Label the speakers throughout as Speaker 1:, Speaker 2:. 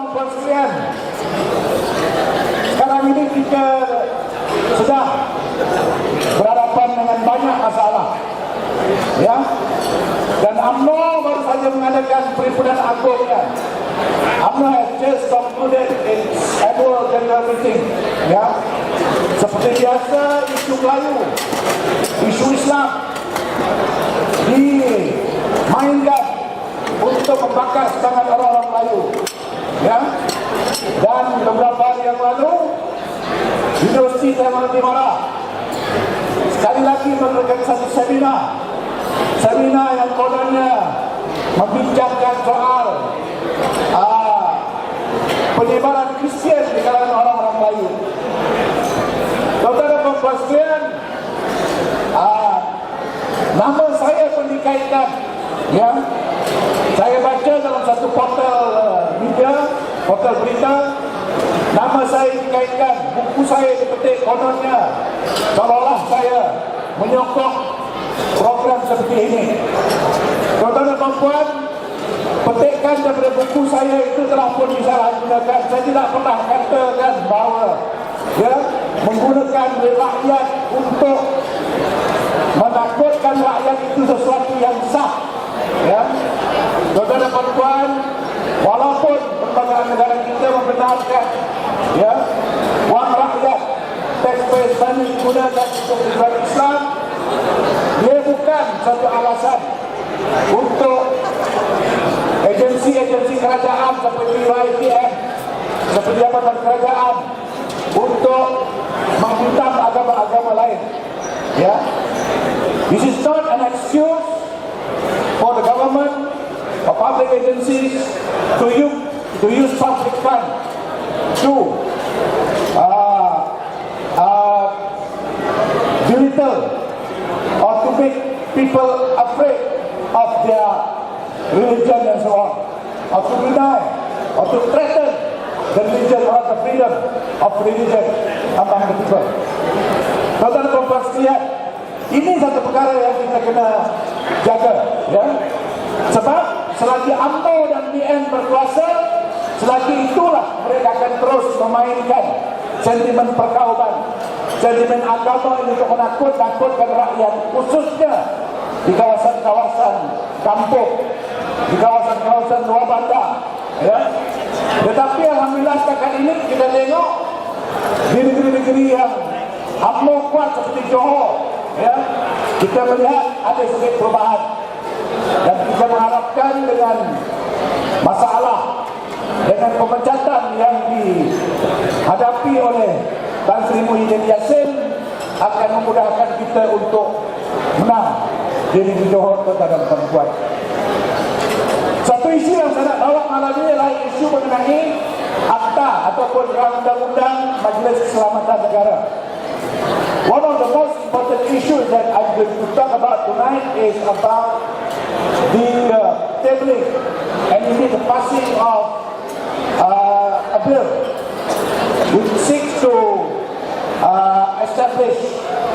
Speaker 1: perempuan sekalian, sekarang ini kita sedang berhadapan dengan banyak masalah, ya. Dan UMNO baru saja mengadakan perhimpunan agungnya. UMNO has just concluded its annual general meeting, ya. Seperti biasa, isu Melayu, isu Islam dimainkan untuk membakar semangat orang-orang Melayu, ya. Dan beberapa hari yang lalu, Universiti Taman Timara sekali lagi mengadakan satu seminar yang kononnya membincangkan soal penyebaran Kristian di kalangan orang-orang Melayu. Saudara dan puan sekalian, nama saya pun dikaitkan, ya. Saya baca dalam satu portal media, portal berita, nama saya dikaitkan, buku saya dipetik kononnya seolah-olah saya menyokong program seperti ini. Saudara dan puan, petikan daripada buku saya itu telah pun disalahgunakan. Saya tidak pernah katakan bahawa, ya, menggunakan rakyat untuk menakutkan rakyat itu sesuatu yang sah, ya. Saudara dan puan, walaupun perlembagaan negara kita membenarkan, ya, wang rakyat taxpayer money digunakan untuk tujuan Islam, dia bukan satu alasan untuk agensi-agensi kerajaan seperti YPM, seperti Jabatan Kerajaan untuk menghitam agama-agama lain, ya. This is not an excuse for the government or public agencies to use public fund to belittle or to make people afraid of their religion and so on, or to deny or to threaten the religion or the freedom of religion among the people. Saudara perempuan sekalian, ini satu perkara yang kita kena jaga, ya. Sebab selagi UMNO dan BN berkuasa, selagi itulah mereka akan terus memainkan sentimen perkauman, sentimen agama ini untuk menakut-nakutkan rakyat, khususnya di kawasan-kawasan kampung, di kawasan-kawasan luar bandar, ya. Tetapi alhamdulillah setakat ini kita tengok di negeri-negeri yang UMNO kuat seperti Johor, ya, kita melihat ada sedikit perubahan. Dan kita mengharapkan dengan masalah, dengan pemecatan yang dihadapi oleh Tan Sri Muhyiddin Yassin akan memudahkan kita untuk menang di negeri Johor, tuan-tuan dan puan-puan. Satu isu yang saya nak bawa malam ini adalah isu mengenai Akta ataupun Undang-Undang Majlis Keselamatan Negara. One of the most important issues that I'm going to talk about tonight is about the tabling and indeed the passing of a bill which seeks to establish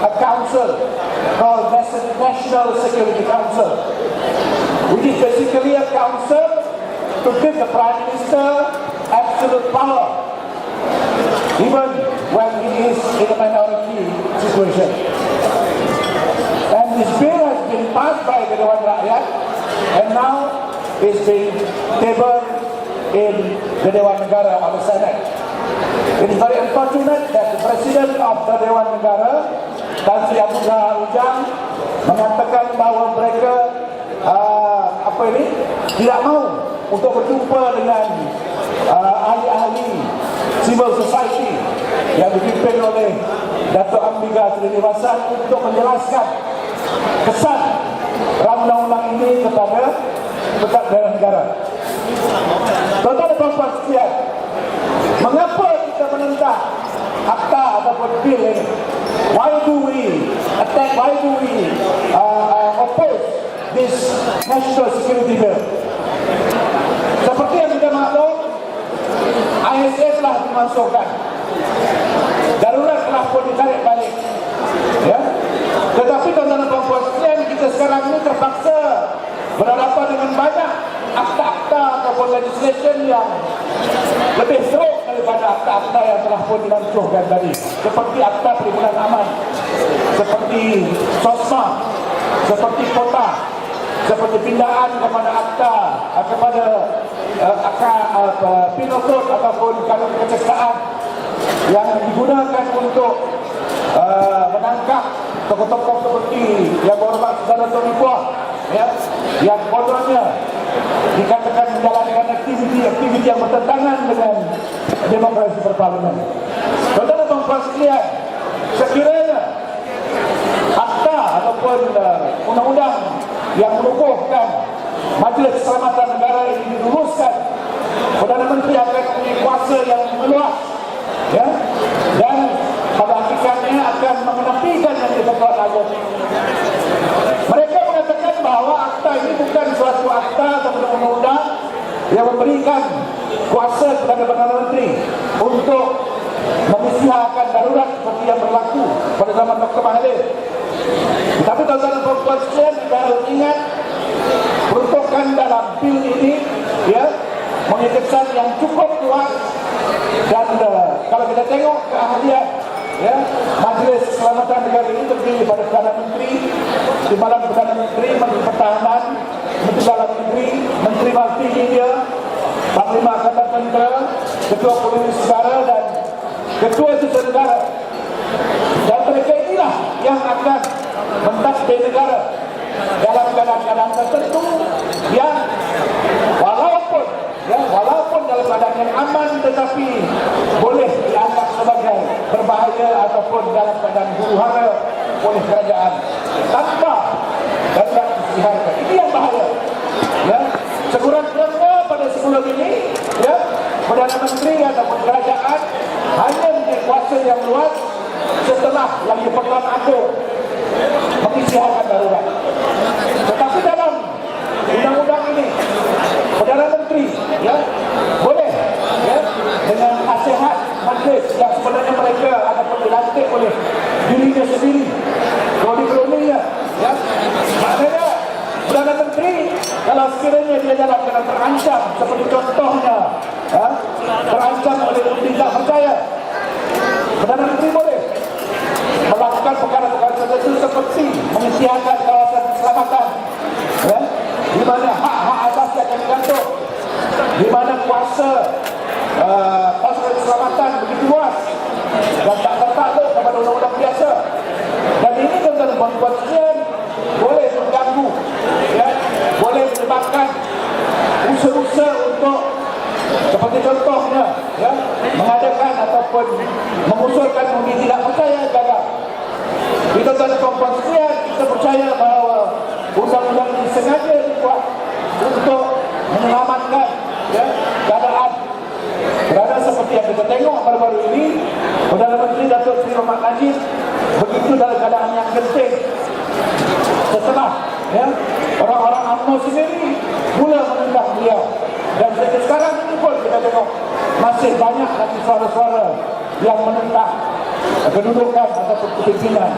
Speaker 1: a council called National Security Council, which is basically a council to give the Prime Minister absolute power, even when he is in a minority situation. And this bill has been passed by the Dewan Rakyat and now is being tabled in the Dewan Negara or the Senate. It is very unfortunate that the President of the Dewan Negara, Tan Sri Abdullah Ujang, mengatakan bahawa mereka tidak mahu untuk berjumpa dengan ahli-ahli civil society yang dipimpin oleh Datuk Ambiga Srinivasan untuk menjelaskan kesan undang-undang ini kepada daerah negara. Tuan-tuan dan puan-puan sekalian, mengapa kita menentang akta ataupun bil ini? Why do we attack, why do we oppose this national security bill? Seperti yang kita maklum, ISA telah dimasukkan, darurat telah pun ditarik balik, ya. Tetapi tuan-tuan dan puan-puan sekalian, kita sekarang ini terpaksa berhadapan dengan banyak akta-akta akta ataupun legislation yang lebih teruk daripada akta-akta yang telah pun dilanjurkan tadi, seperti akta perhimpunan aman, seperti SOSMA, seperti kota, seperti pindaan kepada akta, kepada penal code ataupun kanun kejaksaan yang digunakan untuk menangkap tokoh-tokoh seperti yang berhormat Saudara Tony Puah, ya, yang kononnya dikatakan menjalankan aktiviti yang bertentangan dengan demokrasi berparlimen. Saudara-saudara sekalian, sekiranya akta ataupun undang-undang yang melukuhkan Majlis Keselamatan Negara ini diluluskan, Perdana Menteri akan mempunyai kuasa yang meluas, ya, dan pada hakikatnya akan mengenapikan yang diperbuat agung. Mereka mengatakan bahawa akta ini bukan suatu akta atau undang-undang yang memberikan kuasa kepada Perdana Menteri untuk mengisytiharkan darurat seperti yang berlaku pada zaman Dr. Mahathir. Tetapi tuan-tuan dan puan-puan sekalian, kita harus ingat peruntukan dalam bil ini, ya, mempunyai kesan yang cukup kuat. Dan kalau kita tengok keahlian, ya, Majlis Keselamatan Negara ini terdiri pada Perdana Menteri, di mana Perdana Menteri, Menteri Pertahanan, Menteri Dalam Negeri, Menteri Multimedia, Panglima Angkatan Tentera, Ketua Polis Negara dan Ketua Jasa Negara. Dan mereka inilah yang akan mentadbir negara dalam keadaan-keadaan tertentu yang walaupun dalam keadaan yang aman tetapi boleh dianggap sebagai berbahaya ataupun dalam keadaan huru-hara oleh kerajaan tanpa darurat isytiharkan. Ini yang bahaya, ya. Sekurang-kurangnya pada sebelum ini, ya, Perdana Menteri ataupun kerajaan hanya mempunyai kuasa yang luas setelah yang di-Pertuan Agong mengisytiharkan darurat. Tetapi dalam undang-undang ini, Perdana Menteri, ya, boleh, ya, dengan nasihat majlis yang sebenarnya mereka ataupun dilantik oleh dirinya sendiri, kroni-kroninya, ya, maknanya Perdana Menteri kalau sekiranya dia dalam keadaan terancam, seperti contohnya, ya, terancam oleh tidak percaya, Perdana Menteri boleh melakukan perkara-perkara tertentu seperti mengisytiharkan kawasan keselamatan, ya, di mana hak-hak asas akan digantung, di mana kuasa kawasan keselamatan begitu luas dan tak tertakluk kepada undang-undang biasa. Dan ini tuan-tuan dan puan-puan sekalian boleh mengganggu, ya, boleh menyebabkan usaha-usaha untuk seperti contohnya, ya, mengadakan ataupun mengusulkan undi tidak percaya gagal. Kita tuan-tuan dan puan-puan sekalian, kita percaya bahawa undang-undang ini sengaja dibuat untuk menyelamatkan, ya, keadaan berada seperti yang kita tengok baru-baru ini. Perdana Menteri Datuk Seri Rahmat Najib begitu dalam keadaan yang genting setelah, ya, orang-orang UMNO sendiri mula menentang beliau. Dan sekarang ini pun kita tengok masih banyak lagi suara-suara yang menentang kedudukan ataupun kepimpinan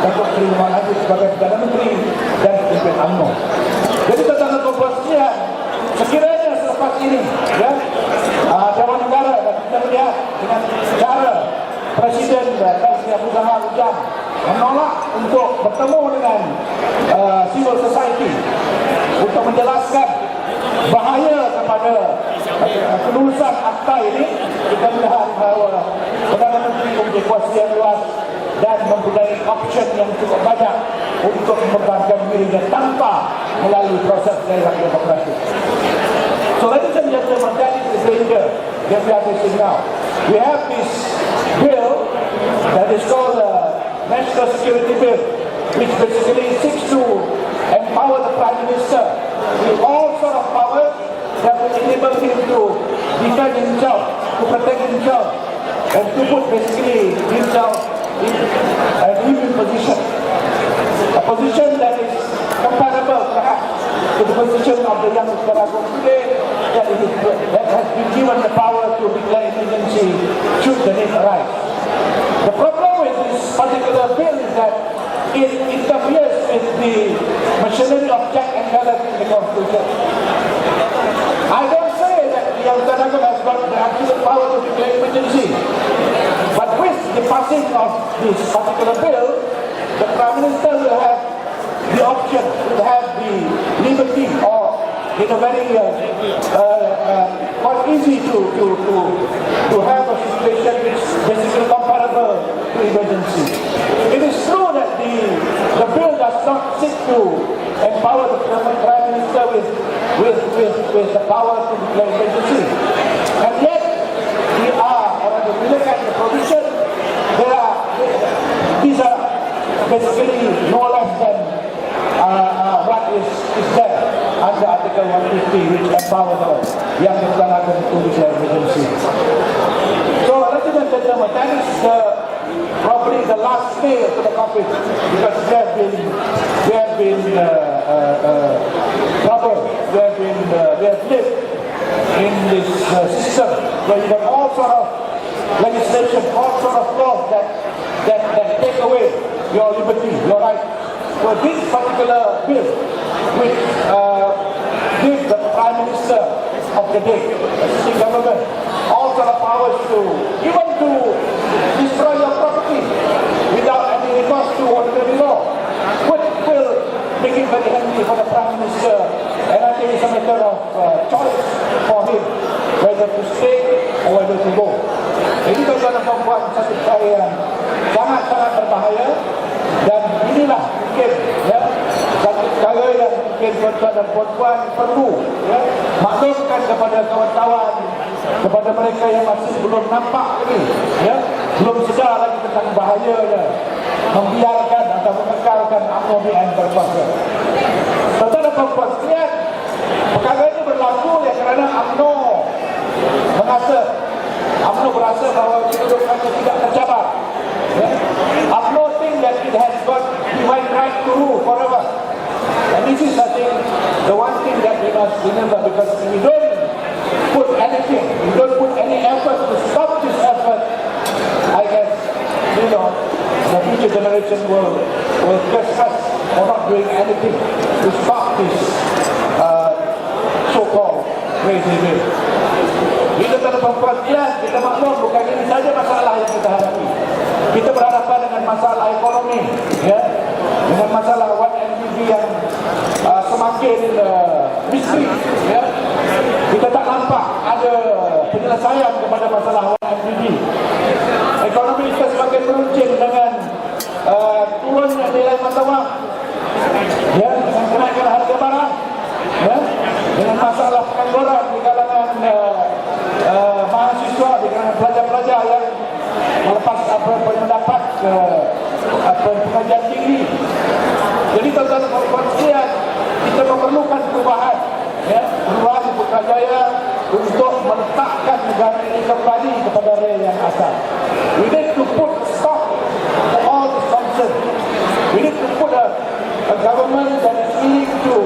Speaker 1: Datuk Seri Rahmat Najib sebagai Perdana Menteri dan pemimpin UMNO. Jadi tuan-tuan dan puan-puan sekalian, sekiranya selepas ini, ya, Dewan Negara, dan kita melihat dengan cara Presiden dan Abu Zahar Ujang menolak untuk bertemu dengan civil society untuk menjelaskan bahaya kepada kelulusan akta ini, kita melihat bahawa Perdana Menteri mempunyai kuasa yang luas dan mempunyai option yang cukup banyak untuk mempertahankan dirinya tanpa melalui proses gairah demokrasi. So ladies and gentlemen, that is the danger that we are facing now. We have this bill that is called the National Security Bill, which basically seeks to empower the Prime Minister with all sort of powers that will enable him to defend himself, to protect himself, and to put basically himself in a living position. A position that is comparable perhaps to the position of the young Nicaraguan today, that has been given the power to declare emergency should the need arise. The problem with this particular bill is that it interferes with the machinery of check and balance in the Constitution. I got the absolute power to declare emergency. But with the passing of this particular bill, the Prime Minister will have the option, will have the liberty, or in a very quite easy to have a situation which is basically comparable to emergency. It is true that the bill does not seek to empower the Prime Minister with the power to declare emergency. And yet, we look at the provision, these are basically no less than what is there under Article 150, which empowers us yang dilaksanakan to declare emergency. So, ladies and gentlemen, that is probably the last nail to the coffin, because we have been troubled, we have lived in this system where you have all sort of legislation, all sort of laws that take away your liberty, your right. So this particular bill, which gives the Prime Minister of the day, the sitting government, all sort of powers to even to destroy your property without any recourse to ordinary law, will make it very handy for the Prime Minister. And I think it's a matter of choice for him whether to stay or whether to go. Jadi tuan-tuan dan puan-puan, satu perkara yang sangat-sangat berbahaya, dan inilah mungkin satu perkara yang mungkin tuan-tuan dan puan-puan perlu maklumkan kepada kawan-kawan, kepada mereka yang masih belum nampak lagi, belum sedar lagi tentang bahayanya membiarkan atau mengekalkan UMNO BN berkuasa. Tuan-tuan dan puan-puan sekalian, perkara ini berlaku kerana UMNO berasa bahawa kedudukannya tidak tercabar. UMNO think that it has got the right to rule forever. And this is, I think, the one thing that we must remember, because we don't put anything, we don't put any effort to stop this effort, I guess, the future generation will curse us for not doing anything to stop this so-called crazy bill. Bila tuan-tuan kita maklum bukan ini saja masalah yang kita hadapi. Kita berhadapan dengan masalah ekonomi, dengan masalah 1MDB yang semakin misteri. Kita tak nampak ada penyelesaian kepada masalah 1MDB. Ekonomi kita semakin meruncing dengan turunnya nilai mata wang, dengan kenaikan harga barang, dengan masalah pengangguran di kalangan mahasiswa, di kalangan pelajar-pelajar yang melepas mendapat pengajian tinggi. Jadi tuan-tuan dan puan-puan sekalian, kita memerlukan perubahan di Putrajaya untuk meletakkan negara ini kembali kepada rel yang asal. We need to put stop to all this nonsense. We need to put a government that is willing to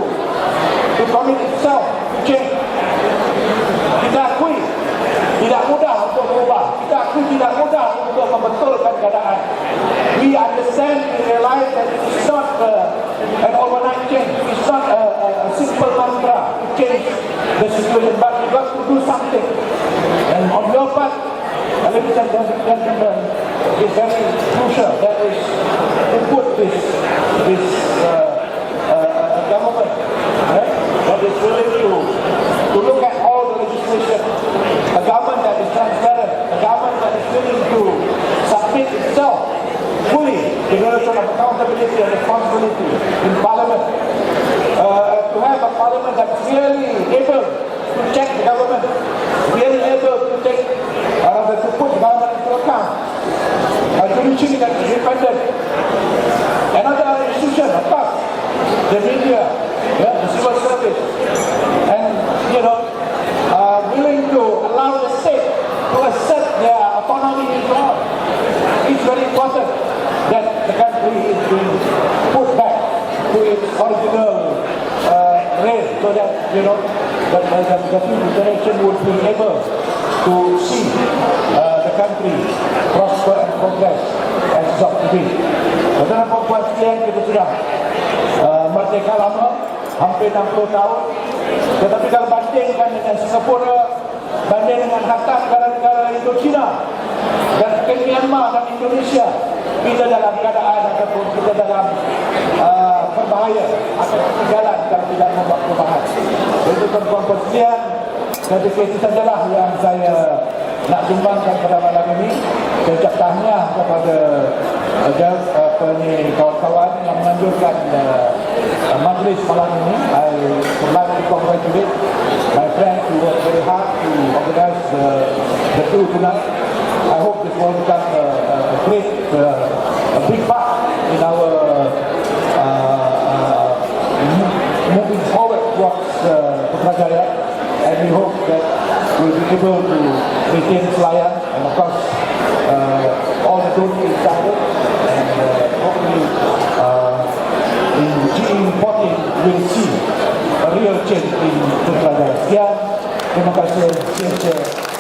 Speaker 1: commit itself to change. Kita akui tidak mudah untuk berubah. Kita akui tidak mudah untuk membetulkan keadaan. We understand, we realize that it is not an overnight change. It's not a simple mantra to change the situation, but we got to do something. And on your part, ladies and gentlemen, it's very crucial that is to put this government that is willing to look at all the legislation, a government that is transparent, a government that is willing to submit itself fully to the notion of accountability and responsibility in Parliament, to have a Parliament that is really able to check the government, really able to put the government into account, judiciary that is independent. Another institution, of course, the media, the civil service, and willing to allow the state to assert their autonomy in law. It's very important that the country is being put back to its original rail, so that the future generation would be able to see the country prosper and progress as it ought to be. Saudara perempuan sekalian, kita sudah merdeka lama, hampir 60 tahun. Tetapi kalau bandingkan dengan Singapura, banding dengan harta negara-negara Indochina dan Myanmar dan Indonesia, kita dalam keadaan ataupun kita dalam berbahaya atau ketinggalan kalau tidak membuat perubahan. Jadi tuan-tuan sekalian, saya fikir itu sajalah yang saya nak sumbangkan pada malam ini. Saya ucap tahniah kepada kawan-kawan yang menganjurkan majlis malam ini. I would like to congratulate my friends who worked very hard to organize the tour tonight. I hope this will become a great, a big part in our moving forward towards Putrajaya, and we hope that we'll be able to maintain Selayar, and of course all the donors inside, and hopefully in G14 we'll see a real change in Putrajaya. Sekian, terima kasih.